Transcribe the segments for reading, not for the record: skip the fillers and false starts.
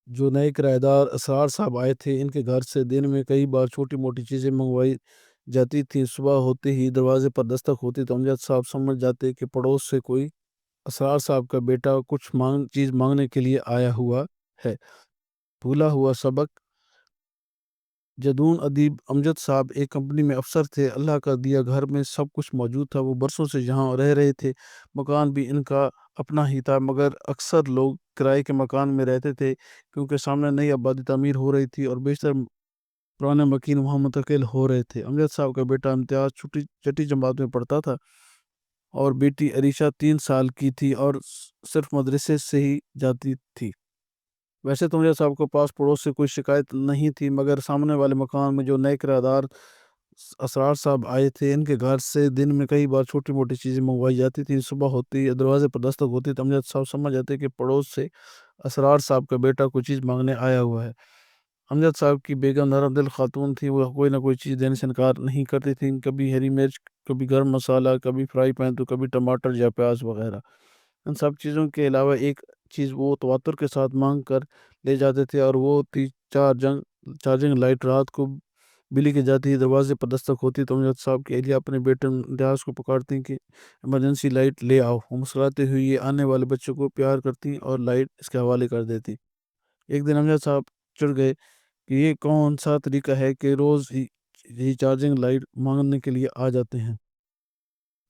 جو نئے کرایہ دار اسرار صاحب آئے تھے، ان کے گھر سے دن میں کئی بار چھوٹی موٹی چیزیں منگوائی جاتی تھیں۔ صبح ہوتے ہی دروازے پر دستک ہوتی تو امجد صاحب سمجھ جاتے کہ پڑوس سے کوئی اسرار صاحب کا بیٹا کچھ چیز مانگنے کے لیے آیا ہوا ہے۔ بھولا ہوا سبق۔ جدون ادیب امجد صاحب ایک کمپنی میں افسر تھے۔ اللہ کا دیا گھر میں سب کچھ موجود تھا۔ وہ برسوں سے یہاں رہ رہے تھے۔ مکان بھی ان کا اپنا ہی تھا، مگر اکثر لوگ کرائے کے مکان میں رہتے تھے کیونکہ سامنے نئی آبادی تعمیر ہو رہی تھی اور بیشتر پرانے مکین وہاں منتقل ہو رہے تھے۔ امجد صاحب کا بیٹا امتیاز چھٹی جماعت میں پڑھتا تھا اور بیٹی عریشہ 3 سال کی تھی اور صرف مدرسے سے ہی جاتی تھی۔ ویسے تو امجد صاحب کو پاس پڑوس سے کوئی شکایت نہیں تھی، مگر سامنے والے مکان میں جو نئے کرایہ دار اسرار صاحب آئے تھے، ان کے گھر سے دن میں کئی بار چھوٹی موٹی چیزیں منگوائی جاتی تھیں۔ صبح ہوتی دروازے پر دستک ہوتی تو امجد صاحب سمجھ جاتے کہ پڑوس سے اسرار صاحب کا بیٹا کوئی چیز مانگنے آیا ہوا ہے۔ امجد صاحب کی بیگم نرم دل خاتون تھی۔ وہ کوئی نہ کوئی چیز دینے سے انکار نہیں کرتی تھیں، کبھی ہری مرچ، کبھی گرم مسالہ، کبھی فرائی پین تو کبھی ٹماٹر یا پیاز وغیرہ۔ ان سب چیزوں کے علاوہ ایک چیز وہ تواتر کے ساتھ مانگ کر لے جاتے تھے اور وہ تھی چارجنگ لائٹ۔ رات کو بلی کے جاتی ہی دروازے پر دستک ہوتی تو امجد صاحب کی اہلیہ اپنے بیٹے امتیاز کو پکارتی کہ ایمرجنسی لائٹ لے آؤ۔ وہ مسکراتے ہوئے یہ آنے والے بچوں کو پیار کرتی اور لائٹ اس کے حوالے کر دیتی۔ ایک دن امجد صاحب چڑھ گئے کہ یہ کون سا طریقہ ہے کہ روز ہی چارجنگ لائٹ مانگنے کے لیے آ جاتے ہیں۔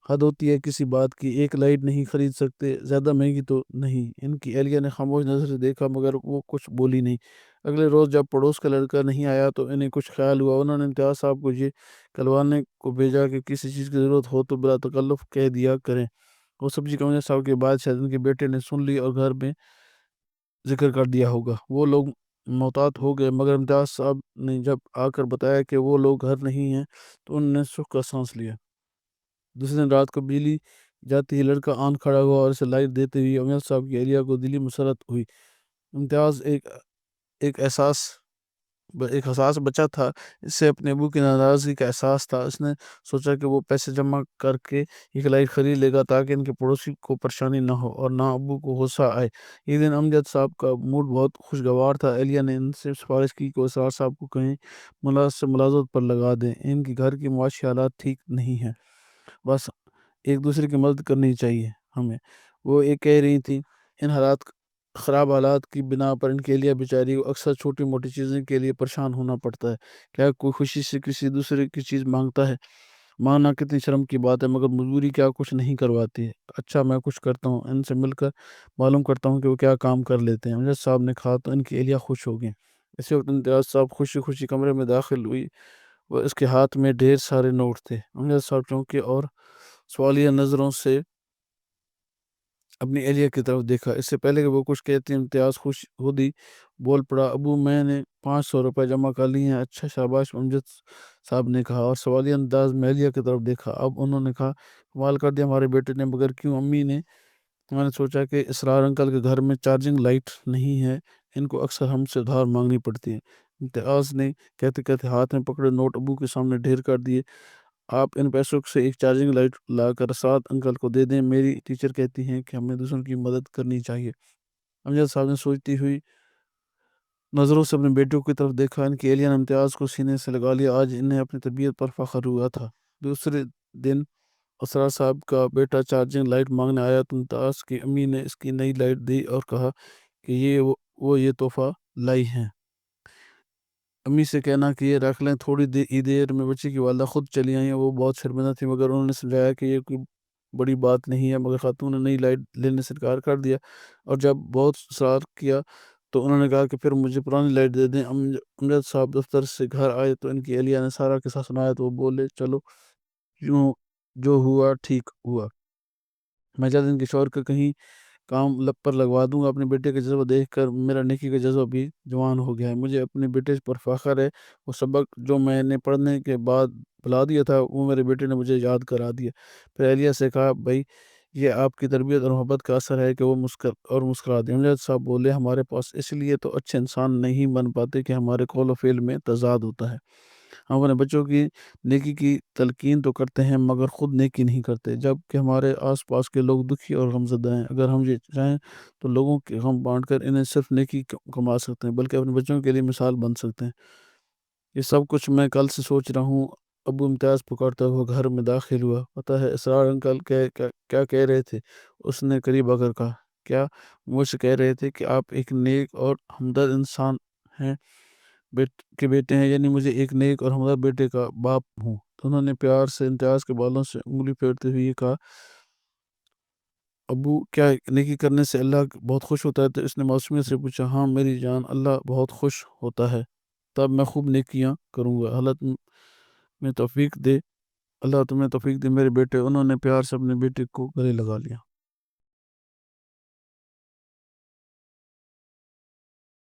حد ہوتی ہے کسی بات کی، ایک لائٹ نہیں خرید سکتے، زیادہ مہنگی تو نہیں۔ ان کی اہلیہ نے خاموش نظر سے دیکھا مگر وہ کچھ بولی نہیں۔ اگلے روز جب پڑوس کا لڑکا نہیں آیا تو انہیں کچھ خیال ہوا۔ انہوں نے امتیاز صاحب کو یہ کہلوانے کو بھیجا کہ کسی چیز کی ضرورت ہو تو بلا تکلف کہہ دیا کریں۔ وہ سبزی کا امجد صاحب کے بعد شاید ان کے بیٹے نے سن لی اور گھر میں ذکر کر دیا ہوگا۔ وہ لوگ محتاط ہو گئے، مگر امتیاز صاحب نے جب آ کر بتایا کہ وہ لوگ گھر نہیں ہیں تو انہوں نے سکھ کا سانس لیا۔ دوسرے دن رات کو بجلی جاتی ہی لڑکا آن کھڑا ہوا اور اسے لائٹ دیتے ہوئے امجد صاحب کی اہلیہ کو دلی مسرت ہوئی۔ امتیاز ایک حساس بچہ تھا۔ اس سے اپنے ابو کی ناراضگی کا احساس تھا۔ اس نے سوچا کہ وہ پیسے جمع کر کے ایک لائٹ خرید لے گا تاکہ ان کے پڑوسی کو پریشانی نہ ہو اور نہ ابو کو غصہ آئے۔ ایک دن امجد صاحب کا موڈ بہت خوشگوار تھا۔ اہلیہ نے ان سے سفارش کی کہ اسرار صاحب کو کہیں ملازمت پر لگا دیں، ان کی گھر کی معاشی حالات ٹھیک نہیں ہیں، بس ایک دوسرے کی مدد کرنی چاہیے ہمیں۔ وہ ایک کہہ رہی تھی ان خراب حالات کی بنا پر ان کے لیے بیچاری کو اکثر چھوٹی موٹی چیزیں کے لیے پریشان ہونا پڑتا ہے۔ کیا کوئی خوشی سے کسی دوسرے کی چیز مانگتا ہے؟ مانگنا کتنی شرم کی بات ہے، مگر مجبوری کیا کچھ نہیں کرواتی ہے۔ اچھا میں کچھ کرتا ہوں، ان سے مل کر معلوم کرتا ہوں کہ وہ کیا کام کر لیتے ہیں۔ امجد صاحب نے کہا تو ان کی اہلیہ خوش ہو گئیں۔ اسی وقت امتیاز صاحب خوشی خوشی کمرے میں داخل ہوئی۔ وہ اس کے ہاتھ میں ڈھیر سارے نوٹ تھے۔ امجد صاحب چونکے اور سوالیہ نظروں سے اپنی اہلیہ کی طرف دیکھا۔ اس سے پہلے کہ وہ کچھ کہتے امتیاز خود ہی بول پڑا، ابو میں نے 500 روپے جمع کر لیے ہیں۔ اچھا شاباش، امجد صاحب نے کہا اور سوالیہ انداز میں اہلیہ کی طرف دیکھا۔ اب انہوں نے کہا کمال کر دیا ہمارے بیٹے نے، مگر کیوں؟ امی نے میں نے سوچا کہ اسرار انکل کے گھر میں چارجنگ لائٹ نہیں ہے، ان کو اکثر ہم سے ادھار مانگنی پڑتی ہے۔ امتیاز نے کہتے کہتے ہاتھ میں پکڑے نوٹ ابو کے سامنے ڈھیر کر دیے۔ آپ ان پیسوں سے ایک چارجنگ لائٹ لا کر سعد انکل کو دے دیں، میری ٹیچر کہتی ہیں کہ ہمیں دوسروں کی مدد کرنی چاہیے۔ امجد صاحب نے سوچتی ہوئی نظروں سے اپنے بیٹوں کی طرف دیکھا۔ ان کی اہلیہ نے امتیاز کو سینے سے لگا لیا۔ آج انہیں اپنی طبیعت پر فخر ہوا تھا۔ دوسرے دن اسرار صاحب کا بیٹا چارجنگ لائٹ مانگنے آیا تو امتیاز کی امی نے اس کی نئی لائٹ دی اور کہا کہ یہ تحفہ لائی ہیں، امی سے کہنا کہ یہ رکھ لیں۔ تھوڑی دیر میں بچے کی والدہ خود چلی آئیں۔ وہ بہت شرمندہ تھی، مگر انہوں نے سمجھایا کہ یہ کوئی بڑی بات نہیں ہے، مگر خاتون نے نئی لائٹ لینے سے انکار کر دیا اور جب بہت اصرار کیا تو انہوں نے کہا کہ پھر مجھے پرانی لائٹ دے دیں۔ امجد صاحب دفتر سے گھر آئے تو ان کی اہلیہ نے سارا قصہ سنایا تو وہ بولے چلو جو ہوا ٹھیک ہوا، میں جلد ان کے شوہر کا کہیں کام پر لگوا دوں گا۔ اپنے بیٹے کا جذبہ دیکھ کر میرا نیکی کا جذبہ بھی جوان ہو گیا ہے۔ مجھے اپنے بیٹے پر فخر ہے۔ وہ سبق جو میں نے پڑھنے کے بعد بھلا دیا تھا وہ میرے بیٹے نے مجھے یاد کرا دیا۔ پھر اہلیہ سے کہا بھائی یہ آپ کی تربیت اور محبت کا اثر ہے کہ وہ مسکرا دیں۔ امجد صاحب بولے ہمارے پاس اس لیے تو اچھے انسان نہیں بن پاتے کہ ہمارے قول و فعل میں تضاد ہوتا ہے۔ ہم اپنے بچوں کی نیکی کی تلقین تو کرتے ہیں مگر خود نیکی نہیں کرتے، جب کہ ہمارے آس پاس کے لوگ دکھی اور غمزدہ ہیں۔ اگر ہم یہ چاہیں تو لوگوں کے غم بانٹ کر انہیں صرف نیکی کما سکتے ہیں، بلکہ اپنے بچوں کے لیے مثال بن سکتے ہیں۔ یہ سب کچھ میں کل سے سوچ رہا ہوں۔ ابو امتیاز پکارتا ہوا گھر میں داخل ہوا۔ پتہ ہے اسرار انکل کیا کہہ رہے تھے؟ اس نے قریب آ کر کہا، کیا مجھ سے کہہ رہے تھے کہ آپ ایک نیک اور ہمدرد انسان ہیں، کے بیٹے ہیں، یعنی مجھے ایک نیک اور ہمدرد بیٹے کا باپ ہوں؟ تو انہوں نے پیار سے امتیاز کے بالوں سے انگلی پھیرتے ہوئے یہ کہا، ابو کیا نیکی کرنے سے اللہ بہت خوش ہوتا ہے؟ تو اس نے معصومیت سے پوچھا، ہاں میری جان، اللہ بہت خوش ہوتا ہے، تب میں خوب نیکیاں کروں گا۔ میں توفیق دے اللہ تمہیں توفیق دے میرے بیٹے۔ انہوں نے پیار سے اپنے بیٹے کو گلے لگا لیا۔